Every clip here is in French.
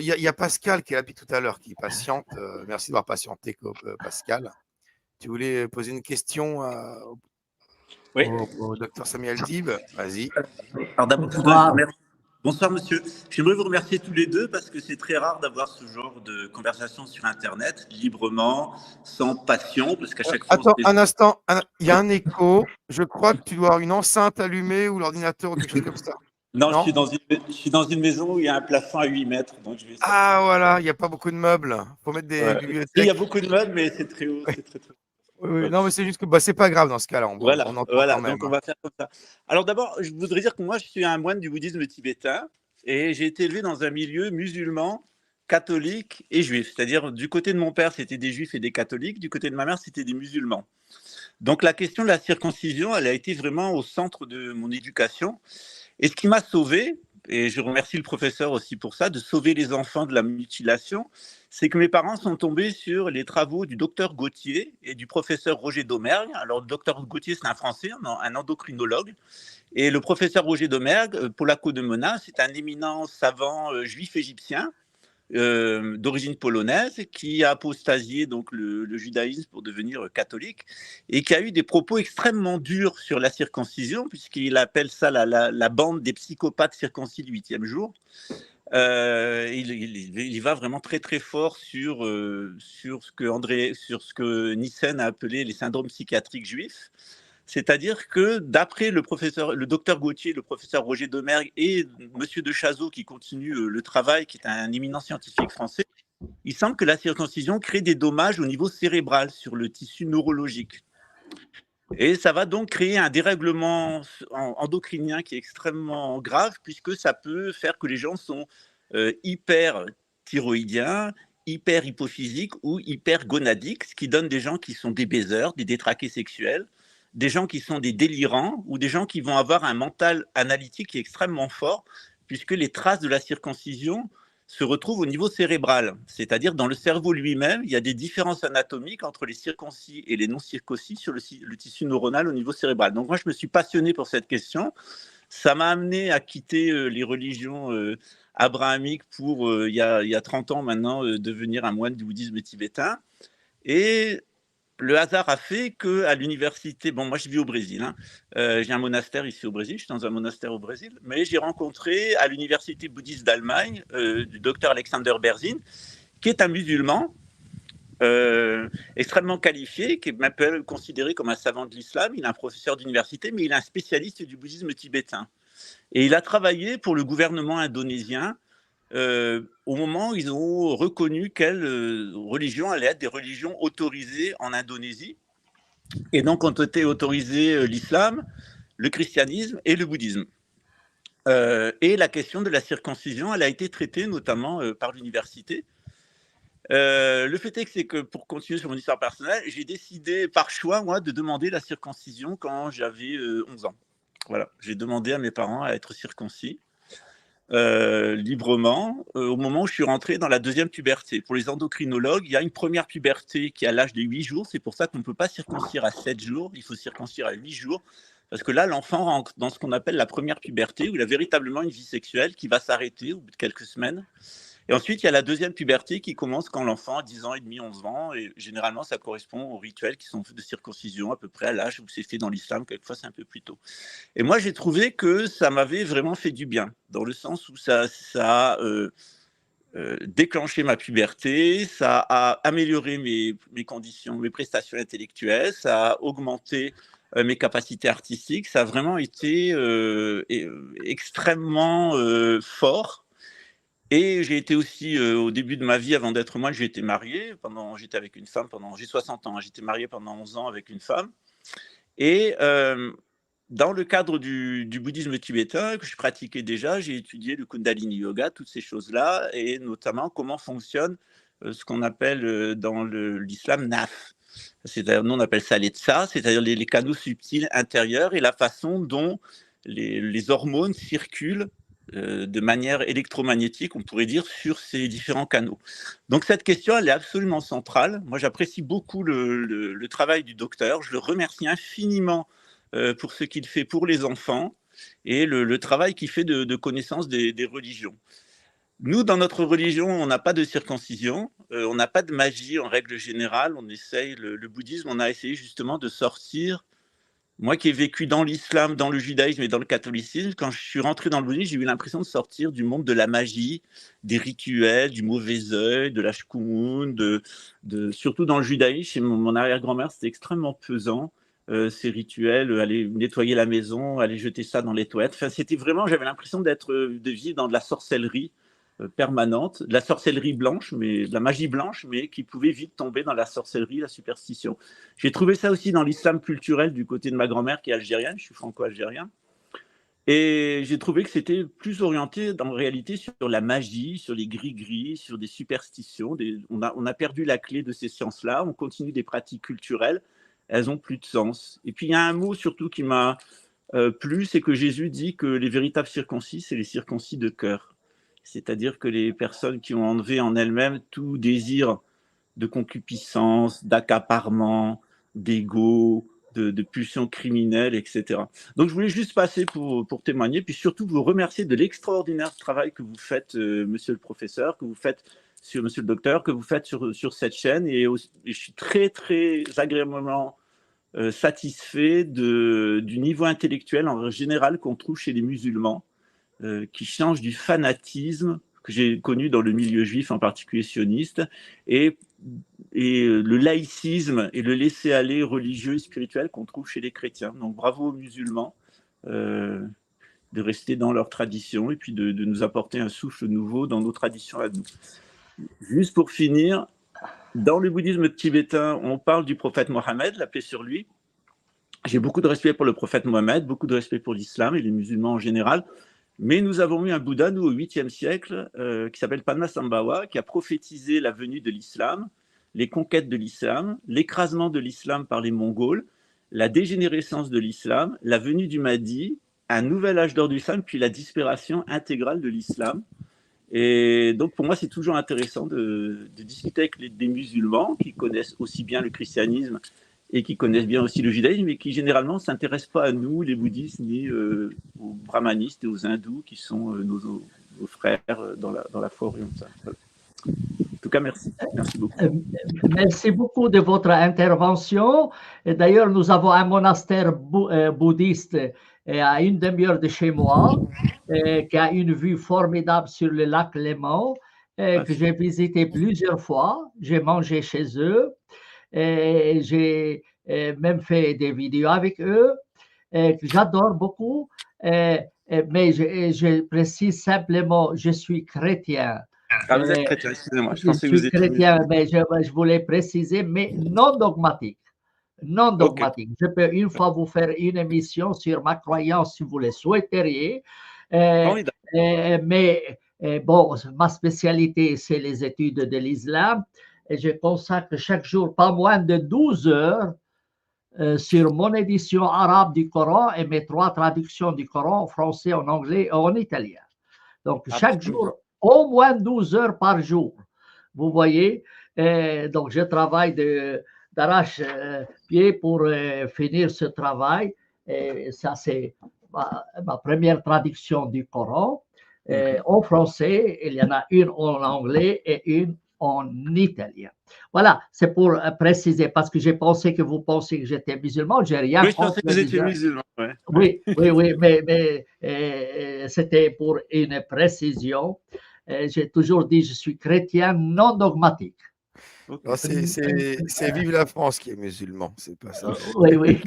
Il y a Pascal qui est là depuis tout à l'heure, qui patiente. Merci d'avoir patienté, Pascal. Tu voulais poser une question Oui. au docteur Samuel Dib? Vas-y. Alors d'abord, je voudrais vous remercier. Bonsoir monsieur. J'aimerais vous remercier tous les deux parce que c'est très rare d'avoir ce genre de conversation sur Internet, librement, sans passion, parce qu'à chaque fois... Attends un instant, il y a un écho. Je crois que tu dois avoir une enceinte allumée ou l'ordinateur ou quelque chose comme ça. Non, Non, je suis dans une maison où il y a un plafond à 8 mètres, donc je vais sortir. Ah voilà, il n'y a pas beaucoup de meubles. Il faut mettre des Ouais. Il y a bibliothèques. beaucoup de meubles, mais c'est très haut, Oui, c'est très très haut. oui. Ouais. Non, mais c'est juste que c'est pas grave dans ce cas-là, on entend quand même. Donc on va faire comme ça. Alors d'abord, je voudrais dire que moi, je suis un moine du bouddhisme tibétain et j'ai été élevé dans un milieu musulman, catholique et juif. C'est-à-dire, du côté de mon père, c'était des juifs et des catholiques, du côté de ma mère, c'était des musulmans. Donc la question de la circoncision, elle a été vraiment au centre de mon éducation. Et ce qui m'a sauvé, et je remercie le professeur aussi pour ça, de sauver les enfants de la mutilation, c'est que mes parents sont tombés sur les travaux du docteur Gauthier et du professeur Roger Domergue. Alors, le docteur Gauthier, c'est un Français, un endocrinologue. Et le professeur Roger Domergue, Polako de Mona, c'est un éminent savant juif égyptien d'origine polonaise qui a apostasié donc le judaïsme pour devenir catholique et qui a eu des propos extrêmement durs sur la circoncision puisqu'il appelle ça la bande des psychopathes circoncis du 8e jour. Il va vraiment très très fort sur ce que Nissen a appelé les syndromes psychiatriques juifs. C'est-à-dire que d'après le docteur Gauthier, le professeur Roger Domergue et monsieur de Chazot qui continue le travail, qui est un éminent scientifique français, il semble que la circoncision crée des dommages au niveau cérébral sur le tissu neurologique. Et ça va donc créer un dérèglement endocrinien qui est extrêmement grave puisque ça peut faire que les gens sont hyper thyroïdiens, hyper hypophysiques ou hyper gonadiques, ce qui donne des gens qui sont des baiseurs, des détraqués sexuels, des gens qui sont des délirants ou des gens qui vont avoir un mental analytique qui est extrêmement fort puisque les traces de la circoncision se retrouvent au niveau cérébral, c'est-à-dire dans le cerveau lui-même, il y a des différences anatomiques entre les circoncis et les non-circoncis sur le tissu neuronal au niveau cérébral. Donc moi, je me suis passionné pour cette question. Ça m'a amené à quitter les religions abrahamiques pour, il y a 30 ans maintenant, devenir un moine du bouddhisme tibétain. Et le hasard a fait qu'à l'université, bon, moi je vis au Brésil, hein, j'ai un monastère ici au Brésil, je suis dans un monastère au Brésil, mais j'ai rencontré à l'université bouddhiste d'Allemagne du docteur Alexander Berzin, qui est un musulman extrêmement qualifié, qui est un peu considéré comme un savant de l'islam. Il est un professeur d'université, mais il est un spécialiste du bouddhisme tibétain. Et il a travaillé pour le gouvernement indonésien au moment où ils ont reconnu quelles religions allaient être des religions autorisées en Indonésie. Et donc ont été autorisés l'islam, le christianisme et le bouddhisme. Et la question de la circoncision, elle a été traitée notamment par l'université. Le fait est que c'est que, pour continuer sur mon histoire personnelle, j'ai décidé par choix, moi, de demander la circoncision quand j'avais 11 ans. Voilà, j'ai demandé à mes parents à être circoncis. Librement au moment où je suis rentré dans la deuxième puberté. Pour les endocrinologues, il y a une première puberté qui est à l'âge de 8 jours. C'est pour ça qu'on ne peut pas circoncire à 7 jours, il faut circoncire à 8 jours. Parce que là, l'enfant rentre dans ce qu'on appelle la première puberté, où il a véritablement une vie sexuelle qui va s'arrêter au bout de quelques semaines. Et ensuite, il y a la deuxième puberté qui commence quand l'enfant a 10 ans et demi, 11 ans. Et généralement, ça correspond aux rituels qui sont faits de circoncision à peu près à l'âge où c'est fait dans l'islam. Quelquefois, c'est un peu plus tôt. Et moi, j'ai trouvé que ça m'avait vraiment fait du bien, dans le sens où ça a déclenché ma puberté, ça a amélioré mes conditions, mes prestations intellectuelles, ça a augmenté mes capacités artistiques. Ça a vraiment été extrêmement fort. Et j'ai été aussi, au début de ma vie, avant d'être moine, j'ai été marié. J'étais avec une femme j'ai 60 ans, hein, j'étais marié pendant 11 ans avec une femme. Et dans le cadre du bouddhisme tibétain que je pratiquais déjà, j'ai étudié le Kundalini Yoga, toutes ces choses-là, et notamment comment fonctionne ce qu'on appelle dans l'islam Naf. C'est-à-dire, nous on appelle ça les tsa, c'est-à-dire les canaux subtils intérieurs et la façon dont les hormones circulent de manière électromagnétique, on pourrait dire, sur ces différents canaux. Donc cette question, elle est absolument centrale. Moi, j'apprécie beaucoup le travail du docteur. Je le remercie infiniment pour ce qu'il fait pour les enfants et le travail qu'il fait de connaissance des religions. Nous, dans notre religion, on n'a pas de circoncision, on n'a pas de magie en règle générale. On essaye, le bouddhisme, on a essayé justement de sortir. Moi qui ai vécu dans l'islam, dans le judaïsme et dans le catholicisme, quand je suis rentré dans le bouddhisme, j'ai eu l'impression de sortir du monde de la magie, des rituels, du mauvais œil, de la shkumun, surtout dans le judaïsme. Chez mon arrière-grand-mère, c'était extrêmement pesant, ces rituels, aller nettoyer la maison, aller jeter ça dans les toilettes. Enfin, c'était vraiment, j'avais l'impression de vivre dans de la sorcellerie permanente, de la sorcellerie blanche, mais de la magie blanche, mais qui pouvait vite tomber dans la sorcellerie, la superstition. J'ai trouvé ça aussi dans l'islam culturel du côté de ma grand-mère qui est algérienne, je suis franco-algérien, et j'ai trouvé que c'était plus orienté en réalité sur la magie, sur les gris-gris, sur des superstitions. On a perdu la clé de ces sciences-là, on continue des pratiques culturelles, elles n'ont plus de sens. Et puis il y a un mot surtout qui m'a plu, c'est que Jésus dit que les véritables circoncis, c'est les circoncis de cœur. C'est-à-dire que les personnes qui ont enlevé en elles-mêmes tout désir de concupiscence, d'accaparement, d'ego, de pulsions criminelles, etc. Donc, je voulais juste passer pour témoigner, puis surtout vous remercier de l'extraordinaire travail que vous faites, monsieur le professeur, que vous faites monsieur le docteur, que vous faites sur cette chaîne. Et je suis très, très agréablement satisfait du niveau intellectuel en général qu'on trouve chez les musulmans. Qui change du fanatisme que j'ai connu dans le milieu juif, en particulier sioniste, et le laïcisme et le laisser-aller religieux et spirituel qu'on trouve chez les chrétiens. Donc bravo aux musulmans de rester dans leur tradition et puis de nous apporter un souffle nouveau dans nos traditions à nous. Juste pour finir, dans le bouddhisme tibétain, on parle du prophète Mohammed, la paix sur lui. J'ai beaucoup de respect pour le prophète Mohammed, beaucoup de respect pour l'islam et les musulmans en général. Mais nous avons eu un Bouddha, nous, au 8e siècle, qui s'appelle Padmasambhava, qui a prophétisé la venue de l'islam, les conquêtes de l'islam, l'écrasement de l'islam par les Mongols, la dégénérescence de l'islam, la venue du Mahdi, un nouvel âge d'or de l'islam, puis la disparition intégrale de l'islam. Et donc, pour moi, c'est toujours intéressant de discuter avec des musulmans qui connaissent aussi bien le christianisme et qui connaissent bien aussi le judaïsme, mais qui généralement ne s'intéressent pas à nous, les bouddhistes, ni aux brahmanistes et aux hindous, qui sont nos frères dans la foi orientale. Voilà. En tout cas, merci. Merci beaucoup. Merci beaucoup de votre intervention. D'ailleurs, nous avons un monastère bouddhiste à une demi-heure de chez moi, qui a une vue formidable sur le lac Léman, que j'ai visité plusieurs fois. J'ai mangé chez eux. J'ai même fait des vidéos avec eux, que j'adore beaucoup, mais je précise simplement, je suis chrétien. Ah, vous êtes chrétien, excusez-moi. Je suis chrétien, mais je voulais préciser, mais non dogmatique. Non dogmatique. Okay. Je peux une fois vous faire une émission sur ma croyance si vous le souhaiteriez. Mais bon, ma spécialité, c'est les études de l'islam. Et je consacre chaque jour pas moins de 12 heures sur mon édition arabe du Coran et mes 3 traductions du Coran en français, en anglais et en italien. Donc, chaque jour, au moins 12 heures par jour. Vous voyez, donc je travaille d'arrache-pied pour finir ce travail. Et ça, c'est ma première traduction du Coran. En français, il y en a une en anglais et une en italien. Voilà, c'est pour préciser, parce que j'ai pensé que vous pensiez que j'étais musulman. J'ai rien oui, je pensais que vous étiez musulman. Ouais. Oui, mais c'était pour une précision. J'ai toujours dit, je suis chrétien non dogmatique. Okay. C'est vive la France qui est musulman, c'est pas ça. Oui.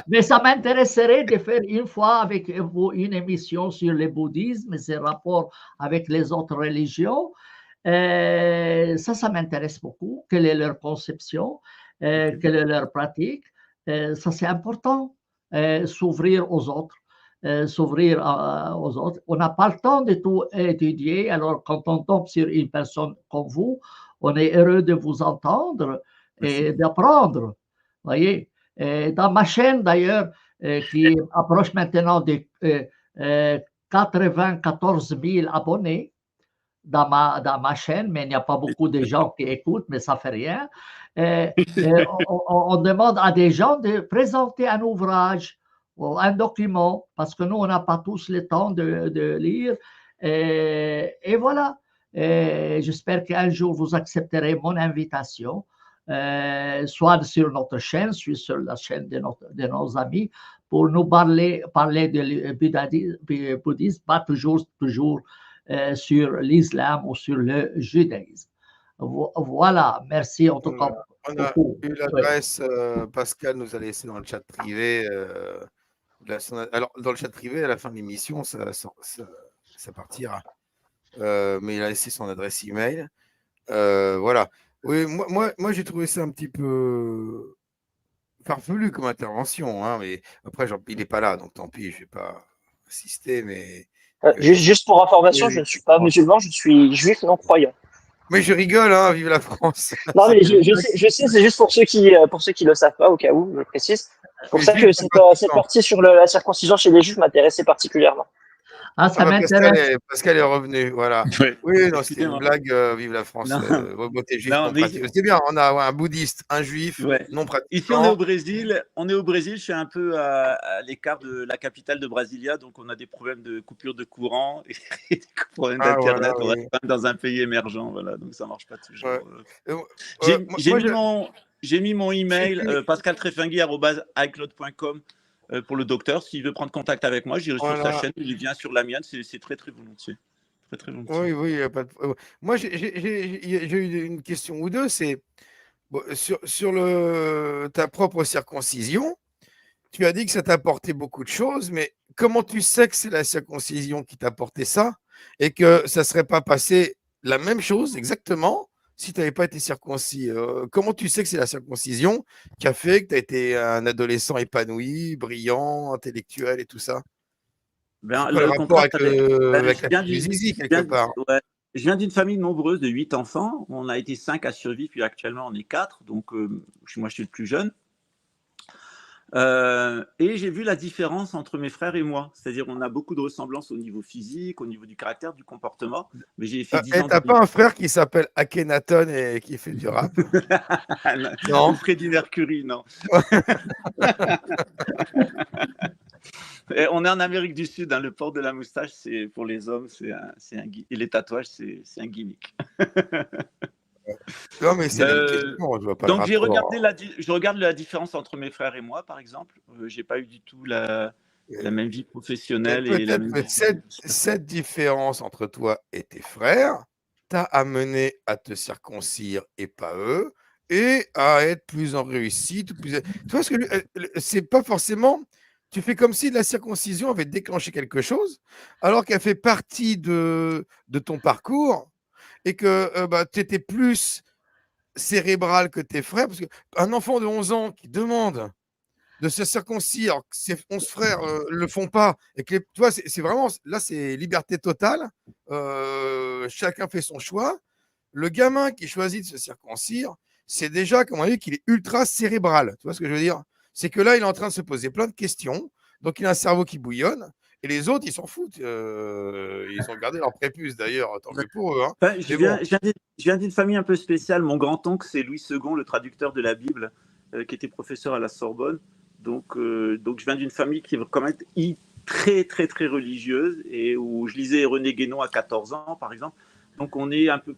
Mais ça m'intéresserait de faire une fois avec vous une émission sur le bouddhisme et ses rapports avec les autres religions. Ça m'intéresse beaucoup. Quelle est leur conception, quelle est leur pratique. Ça, c'est important, s'ouvrir aux autres. S'ouvrir aux autres. On n'a pas le temps de tout étudier. Alors, quand on tombe sur une personne comme vous, on est heureux de vous entendre et d'apprendre. Voyez. Dans ma chaîne, d'ailleurs, qui approche maintenant de 94 000 abonnés dans ma chaîne, mais il n'y a pas beaucoup de gens qui écoutent, mais ça ne fait rien. On demande à des gens de présenter un ouvrage un document, parce que nous, on n'a pas tous le temps de lire. Et voilà. J'espère qu'un jour, vous accepterez mon invitation, soit sur notre chaîne, soit sur la chaîne de nos amis, pour nous parler de bouddhisme, pas toujours sur l'islam ou sur le judaïsme. Voilà, merci en tout cas On a beaucoup. eu l'adresse, Pascal nous a laissé dans le chat privé. Alors, dans le chat privé, à la fin de l'émission, ça partira. Mais il a laissé son adresse email. Voilà. Oui, moi j'ai trouvé ça un petit peu farfelu comme intervention, hein, mais après, il n'est pas là, donc tant pis, je ne vais pas assister. Mais juste pour information, je ne suis pas musulman, je suis juif non croyant. Mais je rigole, hein, vive la France. Non, mais je sais, c'est juste pour ceux qui le savent pas, au cas où, je précise. C'est pour ça que cette partie sur la circoncision chez les juifs m'intéressait particulièrement. Ah, ça m'intéresse. Pascal est revenu, voilà. Oui, non, c'était une blague, vive la France. Beauté juif non pratiquant. C'est bien, on a un bouddhiste, un juif non pratiquant. Ici, on est au Brésil, je suis un peu à l'écart de la capitale de Brasilia, donc on a des problèmes de coupure de courant et des problèmes d'Internet. On reste dans un pays émergent, voilà, donc ça ne marche pas toujours. J'ai mis mon email, pascaltrefingui@icloud.com. Pour le docteur, s'il veut prendre contact avec moi, j'irai sur sa chaîne, il vient sur la mienne, c'est très très volontiers. Très, très volontiers. Oui, il n'y a pas de... Moi, j'ai eu une question ou deux, c'est sur ta propre circoncision, tu as dit que ça t'a apporté beaucoup de choses, mais comment tu sais que c'est la circoncision qui t'a apporté ça et que ça ne serait pas passé la même chose exactement si tu n'avais pas été circoncis? Comment tu sais que c'est la circoncision qui a fait que tu as été un adolescent épanoui, brillant, intellectuel et tout ça? Le rapport avec la zizi, quelque part. Je viens d'une famille nombreuse de 8 enfants. On a été 5 à survivre, puis actuellement on est 4. Donc moi je suis le plus jeune. Et j'ai vu la différence entre mes frères et moi. C'est-à-dire on a beaucoup de ressemblances au niveau physique, au niveau du caractère, du comportement. Mais j'ai fait 10 ans. T'as pas un frère qui s'appelle Akhenaton et qui fait du rap? Non. Freddie Mercury, non. Et on est en Amérique du Sud, hein, le port de la moustache, c'est pour les hommes, et les tatouages, c'est un gimmick. Non, mais c'est une question, je vois pas. Donc je regarde la différence entre mes frères et moi, par exemple. J'ai pas eu du tout la même vie professionnelle et la même vie. Cette différence entre toi et tes frères t'a amené à te circoncire et pas eux, et à être plus en réussite. Tu vois ce que c'est pas forcément. Tu fais comme si la circoncision avait déclenché quelque chose, alors qu'elle fait partie de ton parcours et que tu étais plus cérébral que tes frères. Parce qu'un enfant de 11 ans qui demande de se circoncire, alors que ses 11 frères ne le font pas, et que tu vois, c'est vraiment, là, c'est liberté totale. Chacun fait son choix. Le gamin qui choisit de se circoncire, c'est déjà, comme on dit, qu'il est ultra cérébral. Tu vois ce que je veux dire? C'est que là, il est en train de se poser plein de questions. Donc, il a un cerveau qui bouillonne. Et les autres, ils s'en foutent. Ils ont gardé leur prépuce, d'ailleurs. Tant mieux pour eux. Hein. Enfin, je viens d'une famille un peu spéciale. Mon grand-oncle, c'est Louis II, le traducteur de la Bible, qui était professeur à la Sorbonne. Donc je viens d'une famille qui est quand même très, très, très religieuse et où je lisais René Guénon à 14 ans, par exemple. Donc, on est un peu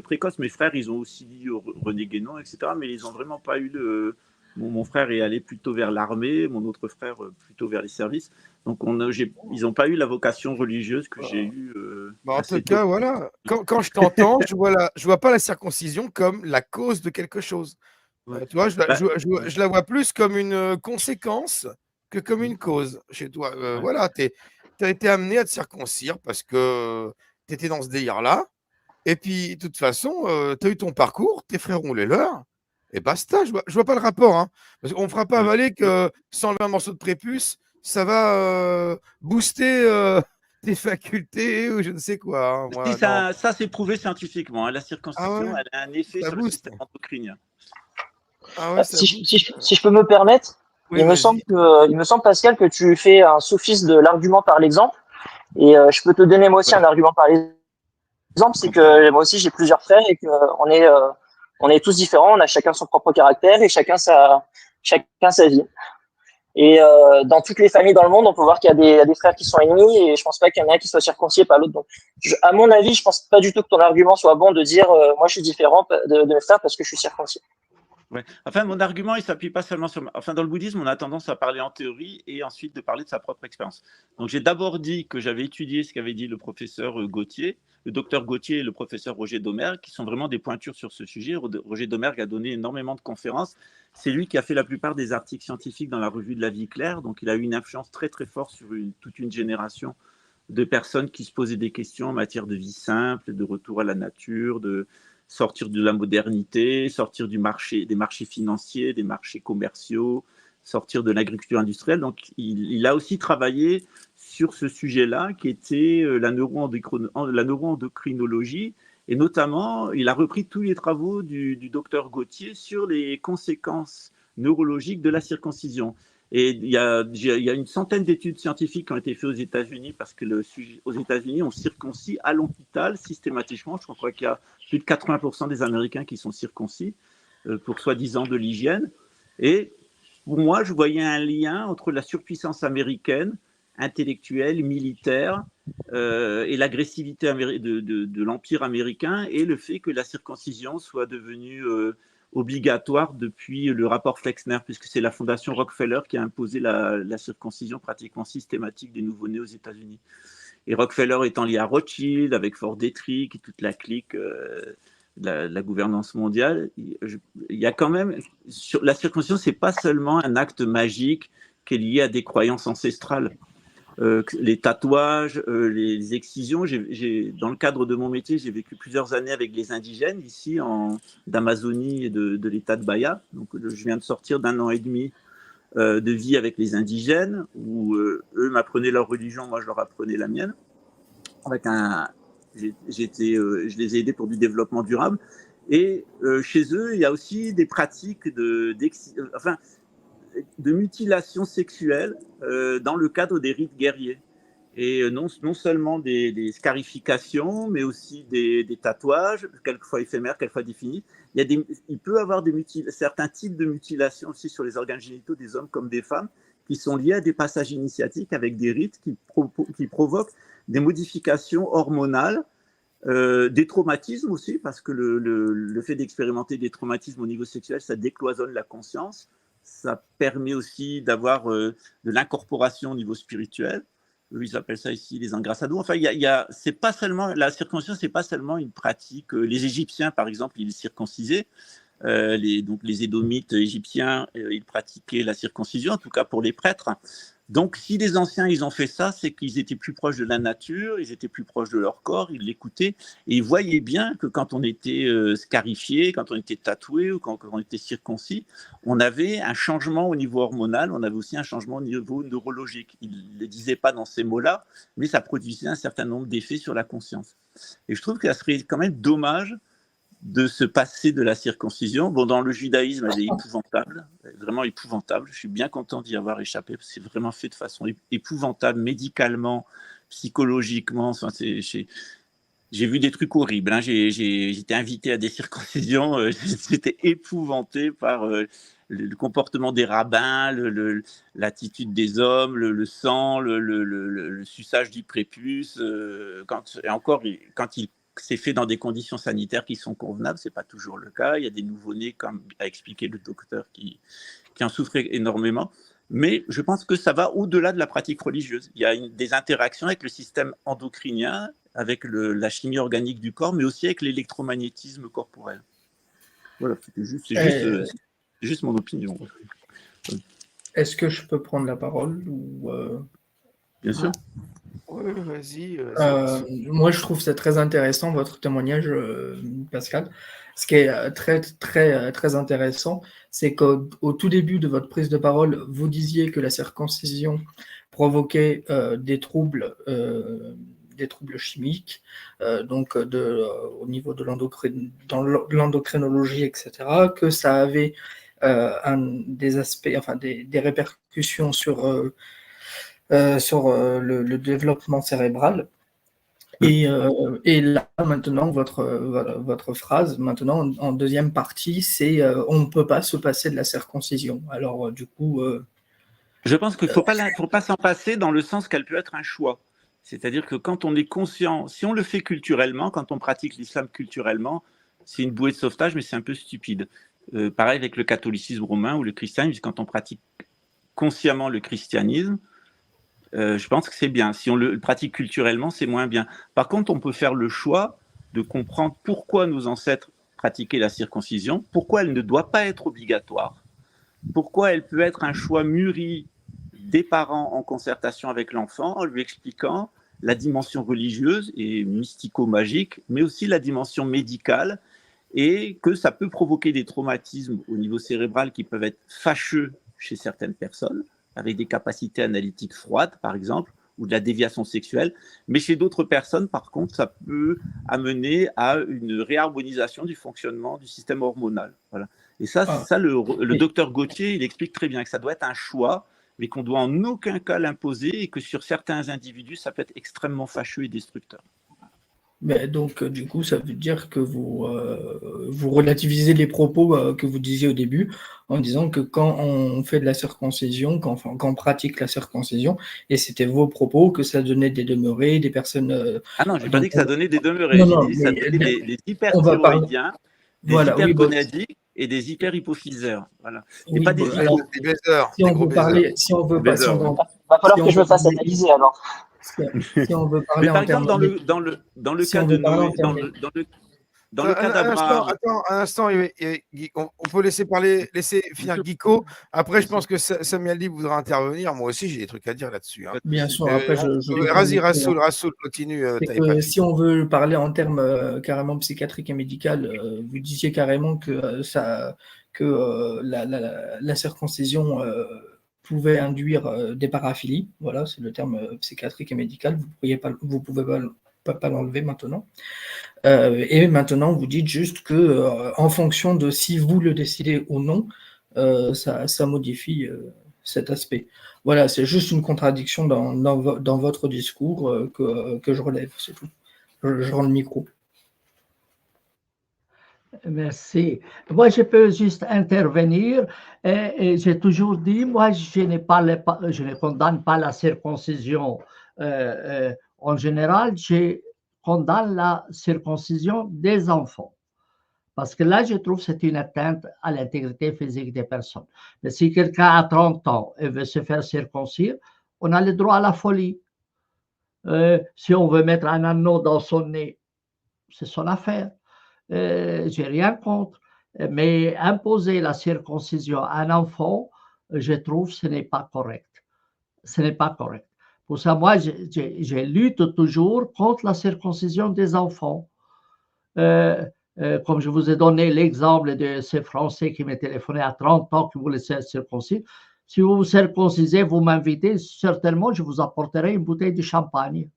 précoce. Mes frères, ils ont aussi lu René Guénon, etc. Mais ils n'ont vraiment pas eu le... Mon frère est allé plutôt vers l'armée, mon autre frère plutôt vers les services. Donc, ils n'ont pas eu la vocation religieuse que j'ai eue. En tout cas, voilà. Quand je t'entends, je vois pas la circoncision comme la cause de quelque chose. Ouais. Tu vois, je la vois plus comme une conséquence que comme une cause chez toi. Voilà, tu as été amené à te circoncire parce que tu étais dans ce délire-là. Et puis, de toute façon, tu as eu ton parcours, tes frères ont les leurs. Et basta, je vois pas le rapport. Hein. Parce qu'on ne fera pas avaler que s'enlever un morceau de prépuce, ça va booster tes facultés ou je ne sais quoi. Hein. Moi, ça c'est prouvé scientifiquement. Hein. La circoncision, elle a un effet sur le système endocrinien. Si je peux me permettre, oui, il me semble, Pascal, que tu fais un sophisme de l'argument par l'exemple. Et je peux te donner moi aussi un argument par exemple, c'est que moi aussi j'ai plusieurs frères et qu'on est tous différents, on a chacun son propre caractère et chacun sa vie. Et dans toutes les familles dans le monde, on peut voir qu'il y a des frères qui sont ennemis, et je pense pas qu'il y en a un qui soit circoncis et pas l'autre. Donc, à mon avis, je pense pas du tout que ton argument soit bon de dire moi je suis différent de mes frères parce que je suis circoncis. Ouais. Enfin, mon argument, il s'appuie pas seulement sur. Enfin, dans le bouddhisme, on a tendance à parler en théorie et ensuite de parler de sa propre expérience. Donc, j'ai d'abord dit que j'avais étudié ce qu'avait dit le professeur Gauthier, le docteur Gauthier et le professeur Roger Domergue, qui sont vraiment des pointures sur ce sujet. Roger Domergue a donné énormément de conférences. C'est lui qui a fait la plupart des articles scientifiques dans la revue de la vie claire. Donc, il a eu une influence très, très forte sur toute une génération de personnes qui se posaient des questions en matière de vie simple, de retour à la nature, de sortir de la modernité, sortir des marchés financiers, des marchés commerciaux, sortir de l'agriculture industrielle. Donc, il a aussi travaillé sur ce sujet-là, qui était la neuroendocrinologie, et notamment, il a repris tous les travaux du docteur Gauthier sur les conséquences neurologiques de la circoncision. Et il y a une centaine d'études scientifiques qui ont été faites aux États-Unis, parce que aux États-Unis, on circoncie à l'hôpital systématiquement. Je crois qu'il y a plus de 80% des Américains qui sont circoncis pour soi-disant de l'hygiène. Et pour moi, je voyais un lien entre la surpuissance américaine, intellectuelle, militaire, et l'agressivité de l'Empire américain, et le fait que la circoncision soit devenue obligatoire depuis le rapport Flexner, puisque c'est la fondation Rockefeller qui a imposé la circoncision pratiquement systématique des nouveau-nés aux États-Unis. Et Rockefeller étant lié à Rothschild, avec Ford Detrick et toute la clique de la gouvernance mondiale, il y a quand même, la circoncision, c'est pas seulement un acte magique qui est lié à des croyances ancestrales. Les tatouages, les excisions. Dans le cadre de mon métier, j'ai vécu plusieurs années avec les indigènes ici d'Amazonie et de l'État de Bahia. Donc, je viens de sortir d'un an et demi de vie avec les indigènes, où eux m'apprenaient leur religion, moi je leur apprenais la mienne. Je les ai aidés pour du développement durable. Et chez eux, il y a aussi des pratiques de mutilation sexuelle dans le cadre des rites guerriers. Et non seulement des scarifications, mais aussi des tatouages, quelquefois éphémères, quelquefois définis. Il peut y avoir certains types de mutilations aussi sur les organes génitaux des hommes comme des femmes, qui sont liés à des passages initiatiques avec des rites qui provoquent des modifications hormonales, des traumatismes aussi, parce que le fait d'expérimenter des traumatismes au niveau sexuel, ça décloisonne la conscience. Ça permet aussi d'avoir de l'incorporation au niveau spirituel. Eux, ils appellent ça ici les engrassados. Enfin, c'est pas seulement la circoncision, c'est pas seulement une pratique. Les Égyptiens, par exemple, ils circoncisaient. Donc les Édomites égyptiens, ils pratiquaient la circoncision, en tout cas pour les prêtres. Donc, si les anciens, ils ont fait ça, c'est qu'ils étaient plus proches de la nature, ils étaient plus proches de leur corps, ils l'écoutaient, et ils voyaient bien que quand on était scarifié, quand on était tatoué ou quand on était circoncis, on avait un changement au niveau hormonal, on avait aussi un changement au niveau neurologique. Ils ne le disaient pas dans ces mots-là, mais ça produisait un certain nombre d'effets sur la conscience. Et je trouve que ça serait quand même dommage de se passer de la circoncision. Bon, dans le judaïsme, elle est épouvantable, vraiment épouvantable. Je suis bien content d'y avoir échappé, parce que c'est vraiment fait de façon épouvantable, médicalement, psychologiquement. Enfin, j'ai vu des trucs horribles. Hein. J'étais invité à des circoncisions. J'étais épouvanté par le comportement des rabbins, l'attitude des hommes, le sang, le suçage du prépuce. Quand c'est fait dans des conditions sanitaires qui sont convenables, ce n'est pas toujours le cas. Il y a des nouveau-nés, comme a expliqué le docteur, qui en souffraient énormément. Mais je pense que ça va au-delà de la pratique religieuse. Il y a des interactions avec le système endocrinien, avec la chimie organique du corps, mais aussi avec l'électromagnétisme corporel. Voilà, c'est juste mon opinion. Est-ce que je peux prendre la parole ou Bien sûr. Oui, vas-y. Moi, je trouve ça très intéressant, votre témoignage, Pascal. Ce qui est très, très, très intéressant, c'est qu'au tout début de votre prise de parole, vous disiez que la circoncision provoquait des troubles chimiques, donc au niveau de l'endocrinologie, etc., que ça avait des aspects, enfin des répercussions sur le développement cérébral. Et là, maintenant, votre phrase, maintenant, en deuxième partie, c'est on ne peut pas se passer de la circoncision. Alors, du coup, Je pense qu'il ne faut pas s'en passer dans le sens qu'elle peut être un choix. C'est-à-dire que quand on est conscient, si on le fait culturellement, quand on pratique l'islam culturellement, c'est une bouée de sauvetage, mais c'est un peu stupide. Pareil avec le catholicisme romain ou le christianisme, quand on pratique consciemment le christianisme, je pense que c'est bien. Si on le pratique culturellement, c'est moins bien. Par contre, on peut faire le choix de comprendre pourquoi nos ancêtres pratiquaient la circoncision, pourquoi elle ne doit pas être obligatoire, pourquoi elle peut être un choix mûri des parents en concertation avec l'enfant, en lui expliquant la dimension religieuse et mystico-magique, mais aussi la dimension médicale, et que ça peut provoquer des traumatismes au niveau cérébral qui peuvent être fâcheux chez certaines personnes, avec des capacités analytiques froides, par exemple, ou de la déviation sexuelle. Mais chez d'autres personnes, par contre, ça peut amener à une réharmonisation du fonctionnement du système hormonal. Voilà. Et ça, le docteur Gauthier, il explique très bien que ça doit être un choix, mais qu'on doit en aucun cas l'imposer et que sur certains individus, ça peut être extrêmement fâcheux et destructeur. Mais donc, du coup, ça veut dire que vous relativisez les propos que vous disiez au début en disant que quand on fait de la circoncision, quand on pratique la circoncision, et c'était vos propos, que ça donnait des demeurés, des personnes… Ah non, je n'ai pas dit que ça donnait des demeurés, j'ai dit que ça donnait des hyperthyroïdiens, des hypergonadiques et des hyperhypophyseurs. Voilà. Oui, pas des baiseurs. Si on veut parler… va falloir que je me fasse analyser alors. Si on veut parler par exemple, dans le cas de Noé, dans le cas d'Abraham. Attends, un instant, on peut laisser finir Guico. Après, je pense que Samuel Dib voudra intervenir. Moi aussi, j'ai des trucs à dire là-dessus. Hein. Bien sûr, après, vas-y, Rassoul, continue. Si on veut parler en termes carrément psychiatriques et médicaux, vous disiez carrément que la circoncision pouvait induire des paraphilies. Voilà, c'est le terme psychiatrique et médical. Vous pouvez pas l'enlever maintenant. Et maintenant, vous dites juste que en fonction de si vous le décidez ou non, ça modifie cet aspect. Voilà, c'est juste une contradiction dans votre discours que je relève, c'est tout. Je rends le micro. Merci. Moi, je peux juste intervenir. Et j'ai toujours dit, moi, je ne condamne pas la circoncision en général, je condamne la circoncision des enfants. Parce que là, je trouve que c'est une atteinte à l'intégrité physique des personnes. Mais si quelqu'un a 30 ans et veut se faire circoncire, on a le droit à la folie. Si on veut mettre un anneau dans son nez, c'est son affaire. J'ai rien contre, mais imposer la circoncision à un enfant, je trouve que ce n'est pas correct. Ce n'est pas correct. Pour ça, moi, je lutte toujours contre la circoncision des enfants. Comme je vous ai donné l'exemple de ces Français qui m'ont téléphoné à 30 ans qui voulaient se circoncire. Si vous vous circoncisez, vous m'invitez, certainement, je vous apporterai une bouteille de champagne.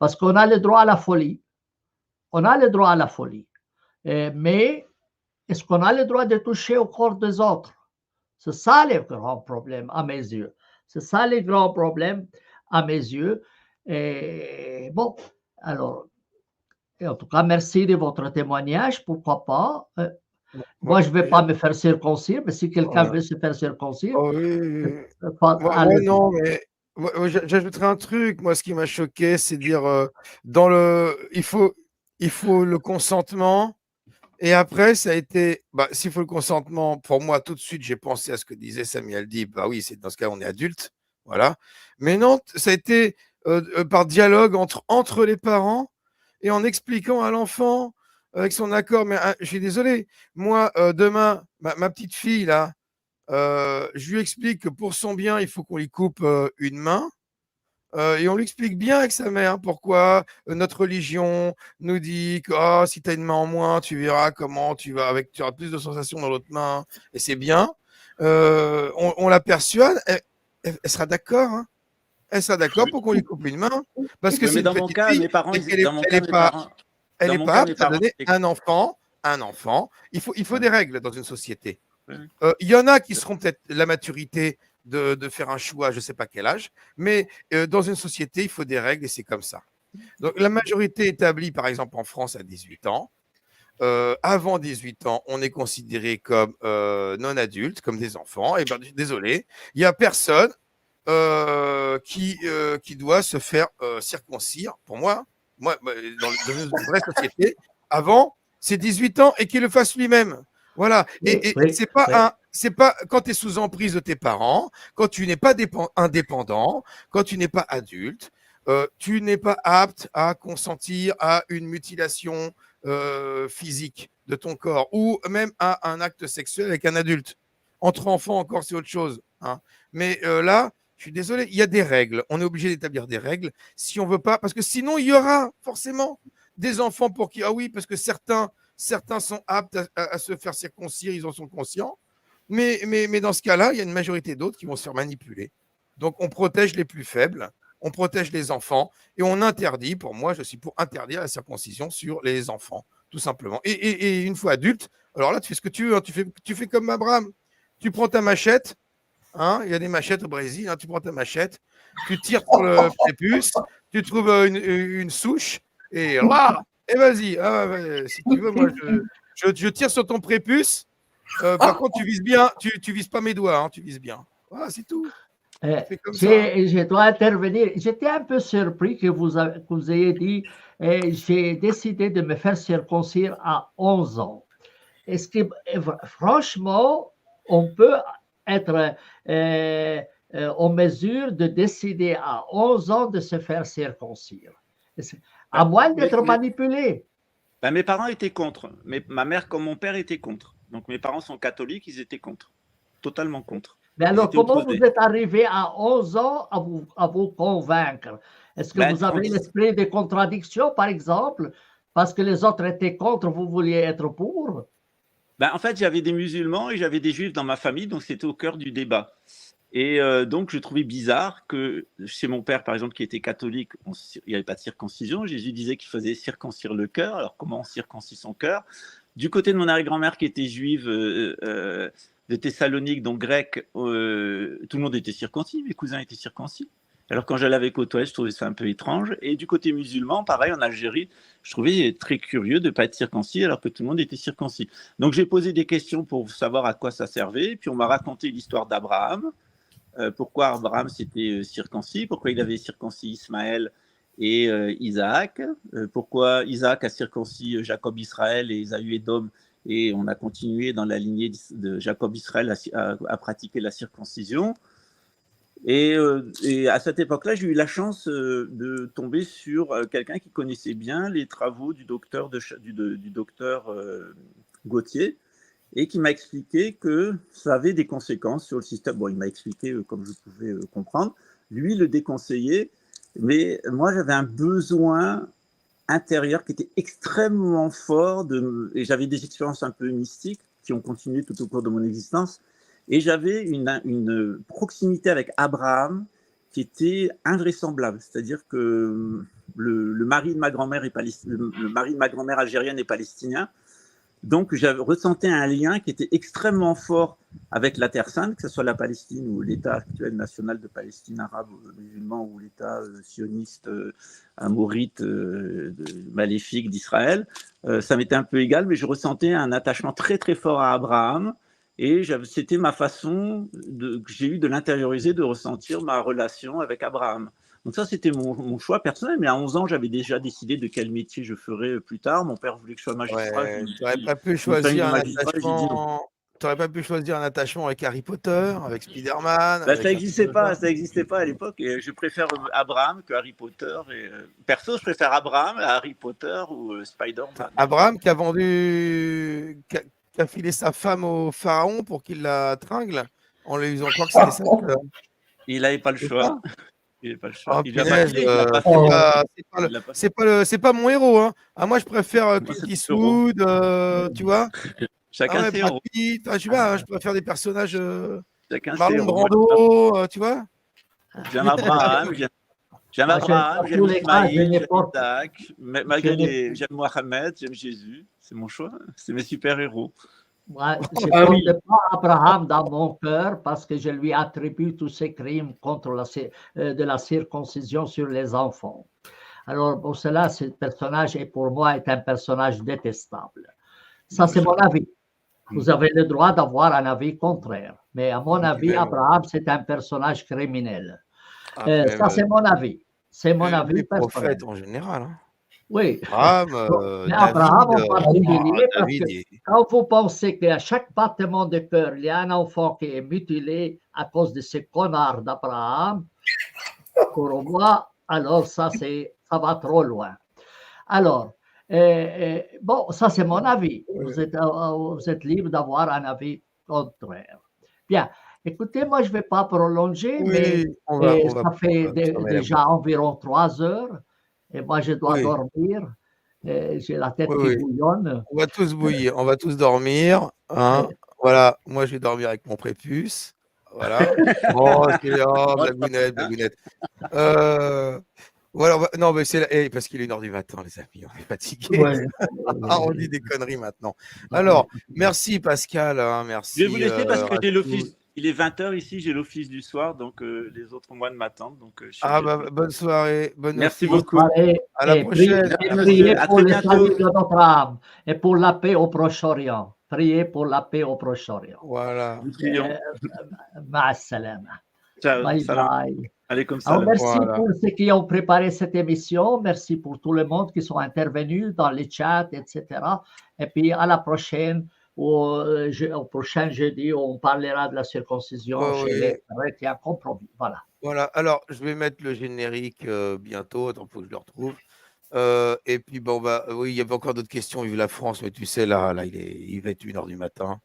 Parce qu'on a le droit à la folie. On a le droit à la folie. Mais est-ce qu'on a le droit de toucher au corps des autres? C'est ça le grand problème à mes yeux. C'est ça le grand problème à mes yeux. Et bon, alors, en tout cas, merci de votre témoignage. Pourquoi pas? Moi, je ne vais pas me faire circoncire, mais si quelqu'un veut se faire circoncire… non, mais j'ajouterai un truc. Moi, ce qui m'a choqué, c'est de dire il faut le consentement. Et après, ça a été, s'il faut le consentement, pour moi, tout de suite, j'ai pensé à ce que disait Samuel Dib. Oui, c'est dans ce cas, on est adulte. Voilà. Mais non, ça a été par dialogue entre les parents et en expliquant à l'enfant avec son accord. Mais je suis désolé. Moi, demain, ma petite fille, là, je lui explique que pour son bien, il faut qu'on lui coupe une main. Et on lui explique bien avec sa mère pourquoi notre religion nous dit que si tu as une main en moins, tu verras comment tu auras plus de sensations dans l'autre main, et c'est bien. On la persuade, elle sera d'accord. Hein. Elle sera d'accord pour qu'on lui coupe une main. Parce que c'est dans mon cas, mes parents, elle n'est pas apte à donner un enfant. Il faut des règles dans une société. Il y en a qui seront peut-être la maturité de faire un choix, je ne sais pas quel âge, mais dans une société, il faut des règles et c'est comme ça. Donc, la majorité établie, par exemple, en France à 18 ans, avant 18 ans, on est considéré comme non adulte, comme des enfants. Et désolé, il n'y a personne, qui doit se faire circoncire. Pour moi, dans une vraie société, avant ses 18 ans et qu'il le fasse lui-même. Voilà. Et c'est pas quand tu es sous emprise de tes parents, quand tu n'es pas indépendant, quand tu n'es pas adulte, tu n'es pas apte à consentir à une mutilation physique de ton corps ou même à un acte sexuel avec un adulte. Entre enfants, encore, c'est autre chose. Hein. Mais là, je suis désolé, il y a des règles. On est obligé d'établir des règles si on veut pas, parce que sinon, il y aura forcément des enfants pour qui, ah oui, parce que certains sont aptes à se faire circoncire, ils en sont conscients. Mais dans ce cas-là, il y a une majorité d'autres qui vont se faire manipuler. Donc, on protège les plus faibles, on protège les enfants et on interdit, pour moi, je suis pour interdire la circoncision sur les enfants, tout simplement. Et une fois adulte, alors là, tu fais ce que tu veux, hein, tu fais comme Abraham. Tu prends ta machette, hein, il y a des machettes au Brésil, hein, tu prends ta machette, tu tires sur le prépuce, tu trouves une souche et là, et vas-y, si tu veux, moi je tire sur ton prépuce. Par contre, tu vises bien, tu vises pas mes doigts, hein, tu vises bien. Voilà, c'est tout. Je dois intervenir. J'étais un peu surpris que vous ayez dit j'ai décidé de me faire circoncire à 11 ans. Est-ce que, franchement, on peut être en mesure de décider à 11 ans de se faire circoncire, à moins d'être manipulé? Mes parents étaient contre. Ma mère comme mon père étaient contre. Donc mes parents sont catholiques, ils étaient contre. Totalement contre. Mais alors, comment vous êtes arrivé à 11 ans à vous convaincre? Est-ce que vous avez l'esprit de contradiction, par exemple, parce que les autres étaient contre, vous vouliez être pour? En fait, j'avais des musulmans et j'avais des juifs dans ma famille, donc c'était au cœur du débat. Et donc, je trouvais bizarre que chez mon père, par exemple, qui était catholique, il n'y avait pas de circoncision. Jésus disait qu'il faisait circoncire le cœur. Alors, comment on circoncit son cœur? Du côté de mon arrière-grand-mère, qui était juive de Thessalonique, donc grecque, tout le monde était circoncis. Mes cousins étaient circoncis. Alors, quand j'allais avec aux toilettes, je trouvais ça un peu étrange. Et du côté musulman, pareil, en Algérie, je trouvais très curieux de ne pas être circoncis alors que tout le monde était circoncis. Donc, j'ai posé des questions pour savoir à quoi ça servait. Puis, on m'a raconté l'histoire d'Abraham. Pourquoi Abraham s'était circoncis, pourquoi il avait circoncis Ismaël et Isaac, pourquoi Isaac a circoncis Jacob Israël et Ésaü Édom, et on a continué dans la lignée de Jacob Israël à pratiquer la circoncision. Et à cette époque-là, j'ai eu la chance de tomber sur quelqu'un qui connaissait bien les travaux du docteur Gauthier, et qui m'a expliqué que ça avait des conséquences sur le système. Bon, il m'a expliqué comme je pouvais comprendre. Lui, le déconseillait, mais moi, j'avais un besoin intérieur qui était extrêmement fort, et j'avais des expériences un peu mystiques qui ont continué tout au cours de mon existence, et j'avais une proximité avec Abraham qui était invraisemblable. C'est-à-dire que le mari de ma grand-mère le mari de ma grand-mère algérienne est palestinien. Donc, j'avais ressenti un lien qui était extrêmement fort avec la Terre Sainte, que ce soit la Palestine ou l'État actuel national de Palestine arabe musulman ou l'État sioniste amorite maléfique d'Israël. Ça m'était un peu égal, mais je ressentais un attachement très très fort à Abraham, et c'était ma façon que j'ai eu de l'intérioriser, de ressentir ma relation avec Abraham. Donc ça, c'était mon choix personnel, mais à 11 ans, j'avais déjà décidé de quel métier je ferais plus tard. Mon père voulait que je sois magistrat. Ouais, tu n'aurais pas pu choisir un attachement avec Harry Potter, avec Spider-Man. Ça n'existait pas à l'époque, et je préfère Abraham que Harry Potter. Et, perso, je préfère Abraham à Harry Potter ou Spider-Man. Abraham qui a filé sa femme au pharaon pour qu'il la tringle en lui disant quoi que c'était ça. Il n'avait pas le choix. Il pas le choix. C'est pas mon héros. Hein. Ah, moi, je préfère Clint Eastwood, tu vois. Chacun ses héros. Je préfère des personnages Marlon Brando, tu vois. J'aime Abraham, j'aime Ismaïl, j'aime Isaac, j'aime Mohamed, j'aime Jésus. C'est mon choix. C'est mes super-héros. Moi, je ne porte pas Abraham dans mon cœur parce que je lui attribue tous ces crimes contre de la circoncision sur les enfants. Alors, pour cela, ce personnage, pour moi, est un personnage détestable. Ça, c'est mon avis. Vous avez le droit d'avoir un avis contraire. Mais à mon avis, Abraham, c'est un personnage criminel. Ça, c'est mon avis. C'est mon avis personnel. Prophète en général. Hein. Oui. Abraham, mais Abraham en particulier, parce que quand vous pensez qu'à chaque battement de cœur, il y a un enfant qui est mutilé à cause de ces connards d'Abraham, pour moi, alors ça va trop loin. Alors, bon, ça c'est mon avis. Vous êtes libre d'avoir un avis contraire. Bien. Écoutez, moi, je ne vais pas prolonger, mais ça fait déjà environ 3 heures. Et moi, je dois dormir. J'ai la tête qui bouillonne. On va tous bouillir, on va tous dormir. Hein. Voilà, moi, je vais dormir avec mon prépuce. Voilà. Blagounette. Voilà, non, mais c'est parce qu'il est 1h du matin, les amis, on est fatigués. On dit des conneries maintenant. Alors, merci Pascal. Hein, merci. Je vais vous laisser parce que j'ai l'office. Il est 20h ici, j'ai l'office du soir, donc les autres mois m'attendent. Bonne soirée. Merci beaucoup. À la prochaine. Priez pour le salut de notre âme et pour la paix au Proche-Orient. Priez pour la paix au Proche-Orient. Voilà. Ma'as-salama. Ciao. Bye bye. Allez, comme ça. Merci pour ceux qui ont préparé cette émission. Merci pour tout le monde qui sont intervenus dans les chats, etc. Et puis à la prochaine. Au prochain jeudi, on parlera de la circoncision chez les chrétiens compromis. Voilà. Alors, je vais mettre le générique bientôt. Attends, il faut que je le retrouve. Et puis, il y avait encore d'autres questions vu la France, mais tu sais, là il va être 1h du matin.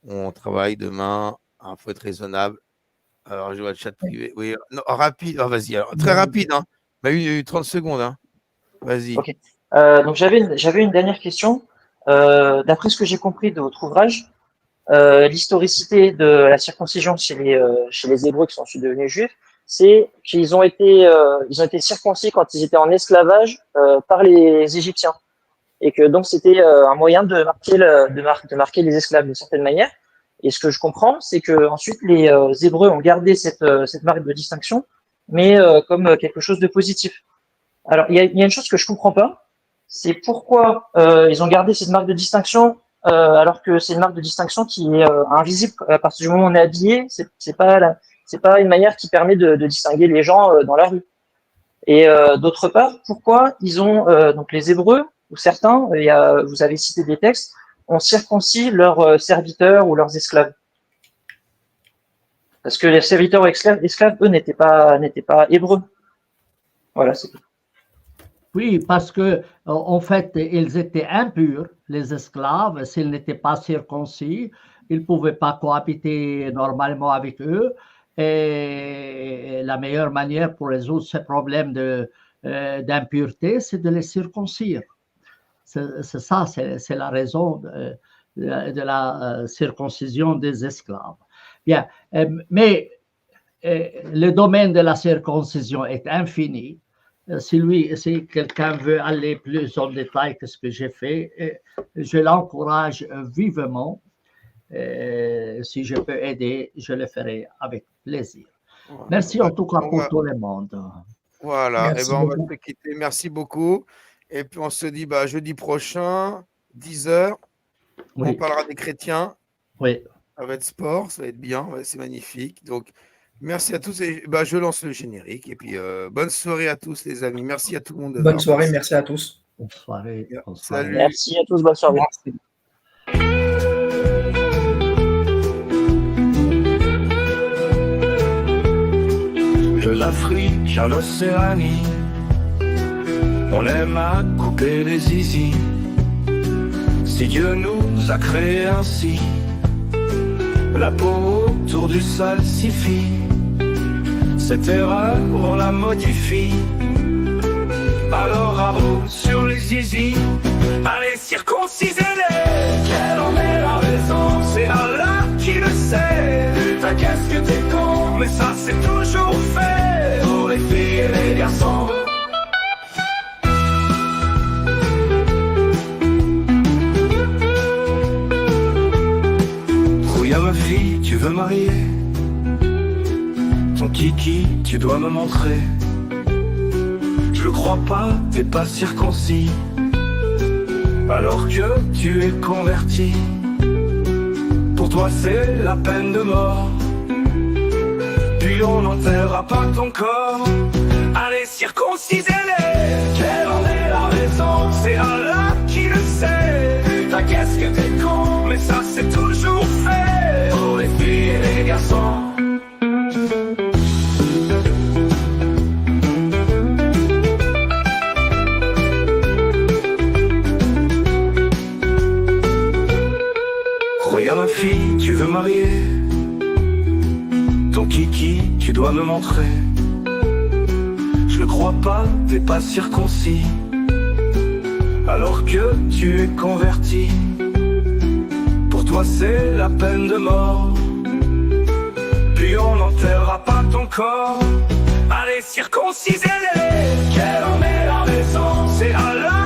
On travaille demain. Il faut être raisonnable. Alors, je vois le chat privé. Oui, non, rapide. Vas-y. Alors, très rapide. Hein. Il y a eu 30 secondes. Hein. Vas-y. Ok. Donc, j'avais une dernière question. D'après ce que j'ai compris de votre ouvrage, l'historicité de la circoncision chez les Hébreux qui sont ensuite devenus juifs, c'est qu'ils ont été circoncis quand ils étaient en esclavage par les Égyptiens, et que donc c'était un moyen de marquer les esclaves d'une certaine manière. Et ce que je comprends, c'est que ensuite les Hébreux ont gardé cette marque de distinction, mais comme quelque chose de positif. Alors il y a une chose que je comprends pas. C'est pourquoi ils ont gardé cette marque de distinction alors que c'est une marque de distinction qui est invisible à partir du moment où on est habillé. C'est pas une manière qui permet de distinguer les gens dans la rue. Et d'autre part, pourquoi ils ont donc les Hébreux ou certains, vous avez cité des textes, ont circoncis leurs serviteurs ou leurs esclaves. Parce que les serviteurs ou esclaves, eux, n'étaient pas hébreux. Voilà, c'est tout. Oui, parce que en fait, ils étaient impurs, les esclaves, s'ils n'étaient pas circoncis, ils ne pouvaient pas cohabiter normalement avec eux. Et la meilleure manière pour résoudre ce problème d'impureté, c'est de les circoncire. C'est ça, c'est la raison de la circoncision des esclaves. Bien, mais le domaine de la circoncision est infini. Si quelqu'un veut aller plus en détail que ce que j'ai fait, je l'encourage vivement. Si je peux aider, je le ferai avec plaisir. Merci en tout cas pour tout le monde. Voilà, et on va te quitter. Merci beaucoup. Et puis on se dit jeudi prochain, 10h. On parlera des chrétiens. Oui. Ça va être sport, ça va être bien, c'est magnifique. Donc, merci à tous. Et, je lance le générique. Et puis, bonne soirée à tous, les amis. Merci à tout le monde. Bonne soirée, merci à tous. Bonne soirée. Salut. Merci à tous, bonne soirée. Merci. De l'Afrique à l'Océanie, on aime à couper les zizi. Si Dieu nous a créés ainsi, la peau autour du salsifie. Cette erreur, on la modifie. Alors à vous sur les zizi, allez circoncisez-les. Quelle en est la raison? C'est Allah qui le sait. Putain, qu'est-ce que t'es con, mais ça c'est toujours fait pour les filles et les garçons. Trouille ma fille, tu veux marier? Ton kiki, tu dois me montrer. Je crois pas, t'es pas circoncis, alors que tu es converti. Pour toi c'est la peine de mort. Puis on n'enterrera pas ton corps. Allez, circoncisez-les. Quelle en est la raison? C'est Allah qui le sait. Putain, qu'est-ce que t'es con. Mais ça c'est toujours fait pour les filles et les garçons. Regarde ma fille, tu veux marier ton kiki, tu dois me montrer. Je ne crois pas, t'es pas circoncis, alors que tu es converti. Pour toi c'est la peine de mort. Puis on n'enterrera pas ton corps. Allez, circoncisez-les. Quelle en est la raison? C'est Allah